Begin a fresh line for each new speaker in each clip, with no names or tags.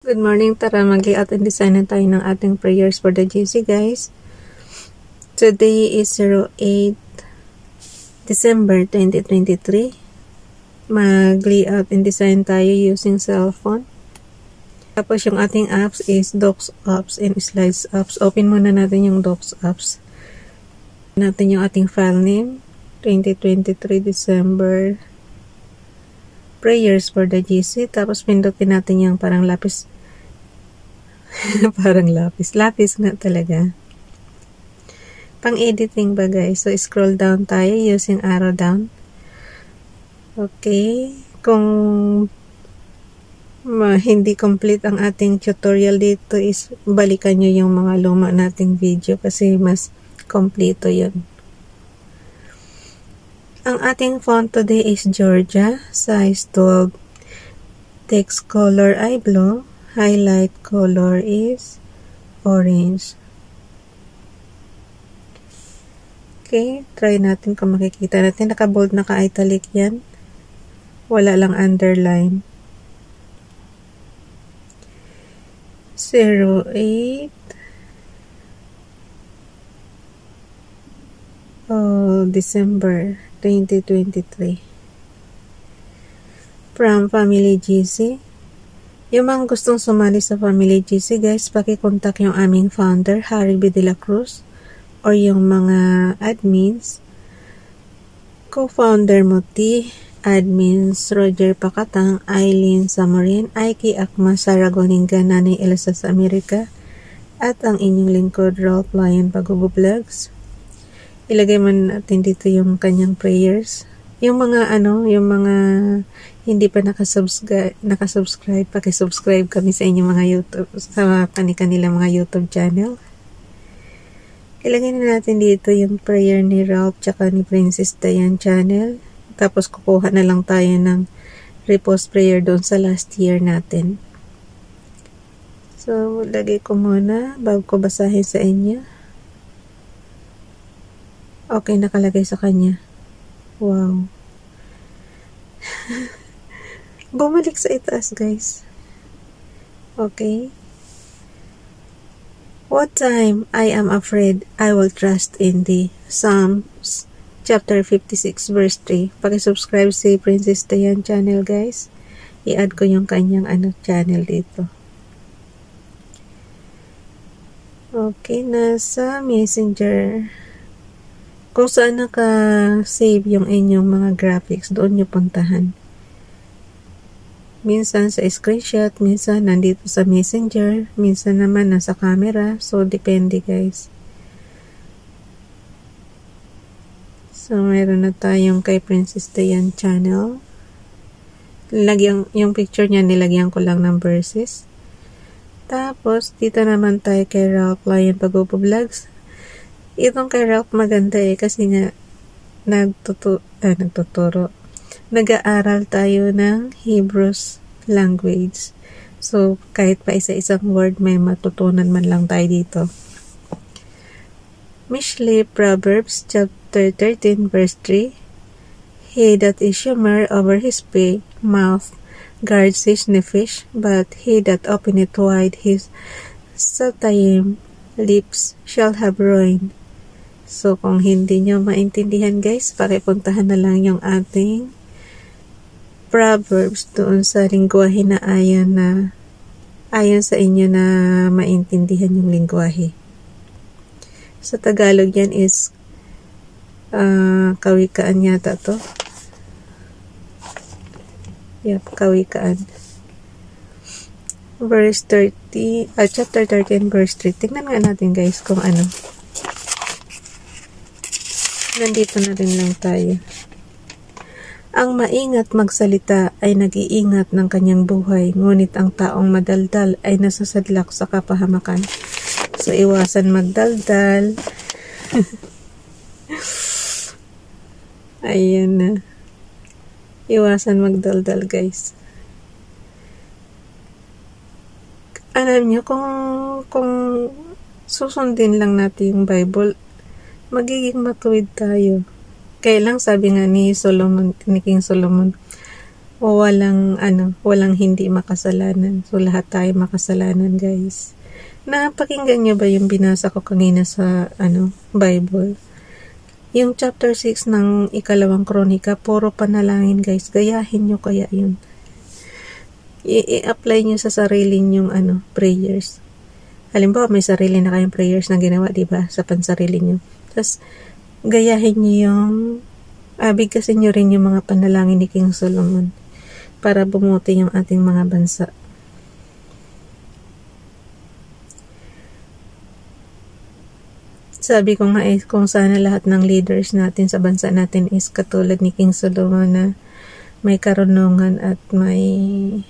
Good morning, tara mag-layout and design na tayo ng ating prayers for the GC, guys. Today is 08 December 2023. Mag-layout and design tayo using cellphone. Tapos yung ating apps is Docs apps and Slides apps. Open muna natin yung Docs apps. Natin yung ating file name, 2023 December prayers for the GC. Tapos pindutin natin yung parang lapis. Parang lapis nga talaga. Pang-editing ba, guys? So, scroll down tayo using arrow down. Okay. Kung hindi complete ang ating tutorial dito is balikan nyo yung mga luma nating video kasi mas kompleto yun. Ang ating font today is Georgia, size 12. Text color ay blue. Highlight color is orange. Okay, try natin kung makikita natin. Naka-bold, naka-italic yan. Wala lang underline. 08 December 2023. From Family GC. Yung mga gustong sumali sa Family GC, guys, pakikontak yung aming founder, Harry B. De La Cruz, or yung mga admins, co-founder Muti, admins Roger Pacatang, Eileen Samarin, Aiki Akma, Sarah Goninga, Nanay Elsa sa Amerika, at ang inyong lingkod, Ralph Lion Pagubo Vlogs. Ilagay man natin dito yung kanyang prayers. Yung mga hindi pa nakasubscribe, paki-subscribe kami sa inyong mga YouTube, sa kanilang mga YouTube channel. Ilagay na natin dito yung prayer ni Ralph tsaka ni Princess Diane channel. Tapos kukuha na lang tayo ng repost prayer doon sa last year natin. So, lagay ko muna bago ko basahin sa inyo. Okay, nakalagay sa kanya. Wow. Bumalik sa itaas, guys. Okay. What time I am afraid, I will trust in thee. Psalms chapter 56 verse 3. Paki-subscribe si Princess Diane channel, guys. I-add ko yung kanyang channel dito. Okay, nasa Messenger. Kung saan naka-save yung inyong mga graphics, doon nyo puntahan. Minsan sa screenshot, minsan nandito sa Messenger, minsan naman nasa camera. So, depende, guys. So, meron na tayong kay Princess Diane channel. Yung picture niya, nilagyan ko lang ng verses. Tapos, dito naman tayo kay Ralph Lion Pagubo Vlogs. Itong kay Ralph maganda kasi nga nagtuturo. Nag-aaral tayo ng Hebrews language. So, kahit pa isa-isang word may matutunan man lang tayo dito. Mishlei Proverbs chapter 13 verse 3. He that is humor over his mouth guards his nefesh, but he that openeth wide his satayim lips shall have ruin. So, kung hindi nyo maintindihan, guys, pakipuntahan na lang yung ating Proverbs doon sa lingwahe na ayon sa inyo na maintindihan yung lingwahe. Sa Tagalog yan is kawikaan yata to. Yep, kawikaan. Verse 30, chapter 13 verse 3. Tingnan nga natin, guys, kung ano. Nandito na rin lang tayo. Ang maingat magsalita ay nag-iingat ng kanyang buhay, ngunit ang taong madaldal ay nasasadlak sa kapahamakan. So, iwasan magdaldal. Ayan na. Iwasan magdaldal, guys. Alam nyo, kung susundin lang natin yung Bible, magiging matuwid tayo. Kaya lang sabi nga ni King Solomon, walang hindi makasalanan. So, lahat tayo makasalanan, guys. Napakinggan niyo ba yung binasa ko kanina sa, Bible? Yung chapter 6 ng ikalawang kronika, puro panalangin, guys. Gayahin niyo kaya yun. I-apply niyo sa sarili niyong, prayers. Halimbawa, may sarili na kayong prayers na ginawa, diba? Sa pansarili niyo. Tapos, gayahin niyo bigkasin niyo rin yung mga panalangin ni King Solomon para bumuti yung ating mga bansa. Sabi ko nga kung sana lahat ng leaders natin sa bansa natin is katulad ni King Solomon na may karunungan at may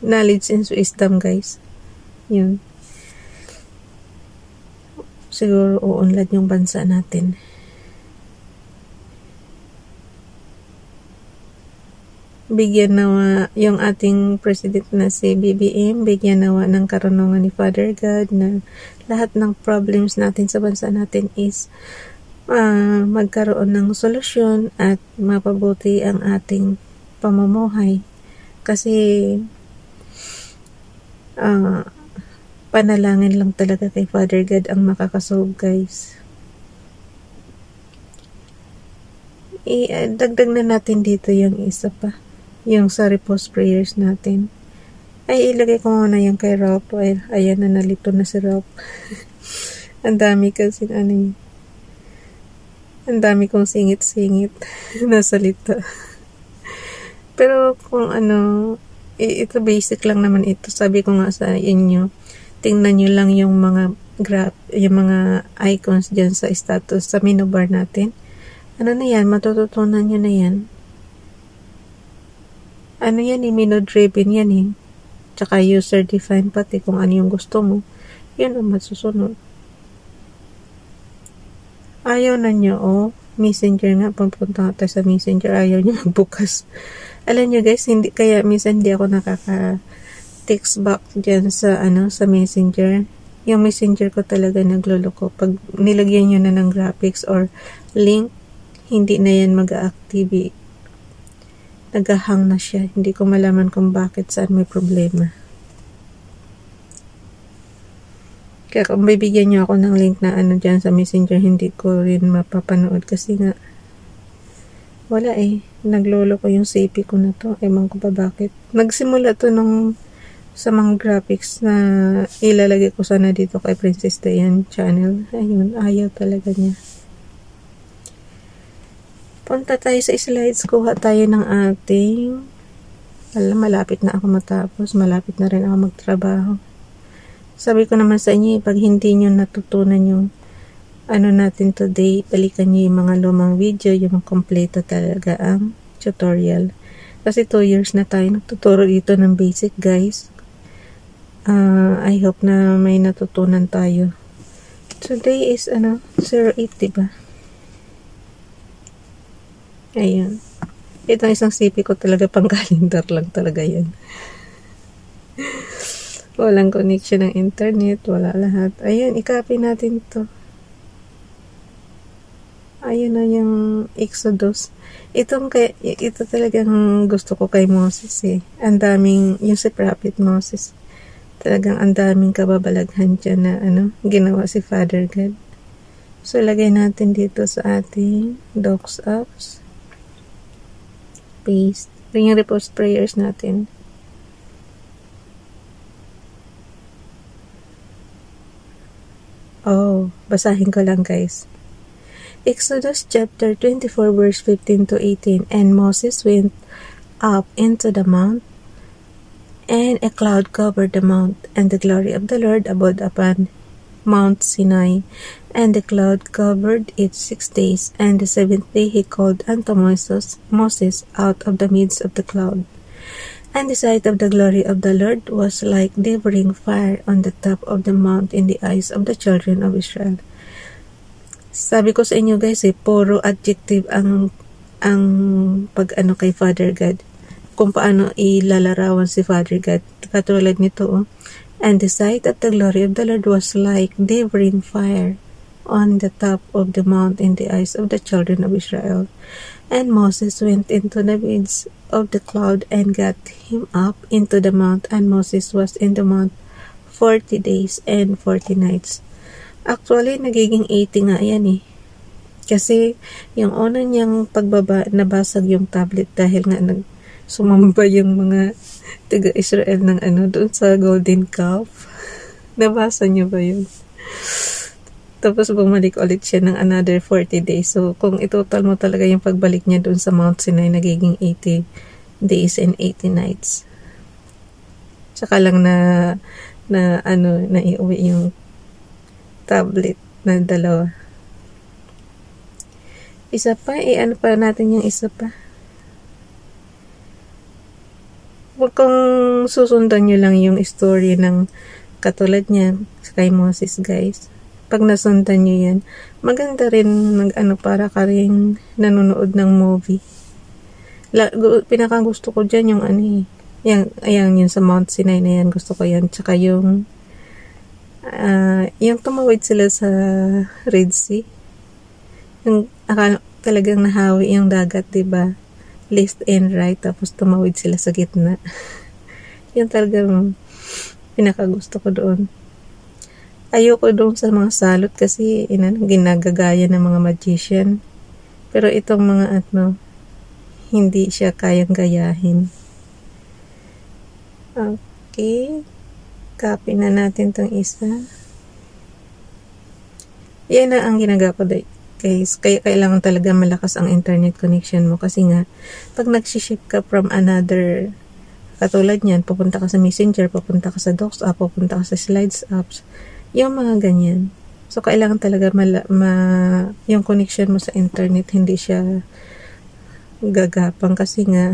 knowledge and wisdom, guys. Yun. Siguro uunlad yung bansa natin. Bigyan nawa yung ating president na si BBM, bigyan nawa ng karunungan ni Father God na lahat ng problems natin sa bansa natin is magkaroon ng solusyon at mapabuti ang ating pamumuhay. Kasi panalangin lang talaga kay Father God ang makakasolve, guys. Dagdag na natin dito yung isa pa. Yung sa repose prayers natin. Ilagay ko muna yung kay Ralph. Ayan na, nalito na si Ralph. Ang dami kasi ang dami kong singit-singit na salita. Pero kung ito basic lang naman ito. Sabi ko nga sa inyo, tingnan nyo lang yung mga yung mga icons dyan sa status, sa menu bar natin. Na yan, matututunan nyo na yan. Yan, menu driven yan Tsaka user defined pati kung ano yung gusto mo. Yun ang masusunod. Ayaw na nyo, messenger nga, pupunta tayo sa messenger, ayaw nyo magbukas. Alam nyo guys, minsan hindi ako nakaka-text back dyan sa, sa messenger. Yung messenger ko talaga nagluloko. Pag nilagyan nyo na ng graphics or link, hindi na yan mag-activate. Nagahang na siya. Hindi ko malaman kung bakit, saan may problema. Kaya kung bibigyan nyo ako ng link na dyan sa messenger, hindi ko rin mapapanood kasi nga wala naglolo ko yung CP ko na to. Ewan ko pa bakit. Nagsimula to sa mga graphics na ilalagay ko sana dito kay Princess Diane channel. Ayun, ayaw talaga niya. Punta tayo sa slides, kuha tayo ng ating malapit na ako matapos, malapit na rin ako magtrabaho. Sabi ko naman sa inyo, pag hindi nyo natutunan yung natin today, balikan nyo yung mga lumang video, yung kompleto talaga ang tutorial. Kasi 2 years na tayo nagtuturo dito ng basic, guys. I hope na may natutunan tayo. Today is 08, diba? Ayun. Itong isang CP ko talaga pang calendar lang talaga yan. Walang connection ng internet, wala lahat. Ayun, i-copy natin to. Ayun na yung Exodus. Ito talagang gusto ko kay Moses Ang daming, yung si Prophet Moses. Talagang ang daming kababalaghan dyan na ginawa si Father God. So, lagay natin dito sa ating docs apps. Paste. Yung repose prayers natin. Basahin ko lang, guys. Exodus chapter 24 verse 15 to 18. And Moses went up into the mount, and a cloud covered the mount, and the glory of the Lord abode upon Mount Sinai. And the cloud covered it 6 days, and the 7th day he called unto Moses out of the midst of the cloud. And the sight of the glory of the Lord was like devouring fire on the top of the mount in the eyes of the children of Israel. Sabi ko sa inyo guys, puro adjective ang pag kay Father God. Kung paano ilalarawan si Father God. Katulad nito, And the sight of the glory of the Lord was like devouring fire on the top of the mount in the eyes of the children of Israel. And Moses went into the midst of the cloud and got him up into the mount, and Moses was in the mount 40 days and 40 nights. Actually, nagiging 80 nga yan eh. Kasi yung una niyang pagbaba, nabasag yung tablet dahil nga sumamba yung mga taga-Israel ng doon sa golden calf. Nabasa niyo ba yun? Tapos bumalik ulit siya ng another 40 days. So, kung itotal mo talaga yung pagbalik niya doon sa Mount Sinai, nagiging 80 days and 80 nights. Tsaka lang naiuwi yung tablet na dalawa. Isa pa, ano pa natin yung isa pa? Huwag kung susundan nyo lang yung story ng katulad niya kay Moses, guys. Pag nasundan nyo yan, maganda rin para ka rin nanonood ng movie. Pinakagusto ko dyan yung yung sa Mount Sinai na yan, gusto ko yan. Tsaka yung tumawid sila sa Red Sea. Yung talagang nahawi yung dagat, diba? Left and right, tapos tumawid sila sa gitna. Yung talagang pinakagusto ko doon. Ayoko doon sa mga salot kasi ginagagaya ng mga magician. Pero itong mga hindi siya kayang gayahin. Okay. Copy na natin tong isa. Yan na ang ginagawa ko guys. Kaya kailangan talaga malakas ang internet connection mo. Kasi nga, pag nagsiship ka from another, katulad niyan, pupunta ka sa Messenger, pupunta ka sa Docs app, pupunta ka sa Slides apps, yung mga ganyan. So, kailangan talaga yung connection mo sa internet, hindi siya gagapang kasi nga,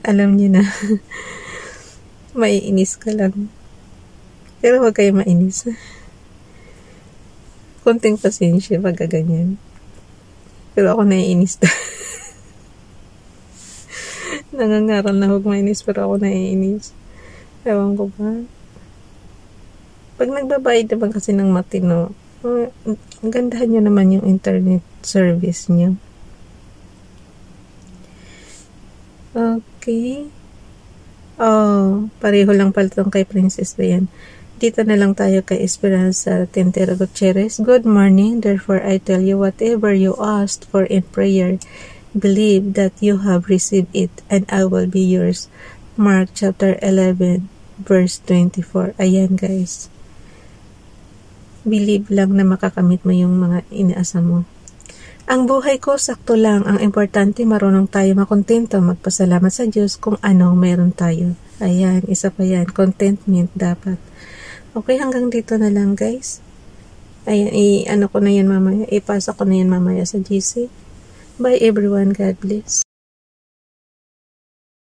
alam niyo na, maiinis ka lang. Pero huwag kayo mainis. Konting pasensya pag ganyan. Pero ako naiinis na. Nangangaral na huwag mainis pero ako naiinis. Ewan ko ba. Pag nagbabayad naman kasi ng matino, ang gandahan nyo naman yung internet service nyo. Okay. Pareho lang pala itong kay Princess Dayan. Dito na lang tayo kay Esperanza Tentera Gutierrez. Good morning. Therefore, I tell you, whatever you asked for in prayer, believe that you have received it, and I will be yours. Mark chapter 11, verse 24. Ayan, guys. Believe lang na makakamit mo yung mga inaasa mo. Ang buhay ko, sakto lang. Ang importante, marunong tayo makontento, magpasalamat sa Diyos kung anong meron tayo. Ayan, isa pa yan. Contentment dapat. Okay, hanggang dito na lang, guys. Ayan, ipasa ko na yan mamaya sa GC. Bye everyone. God bless.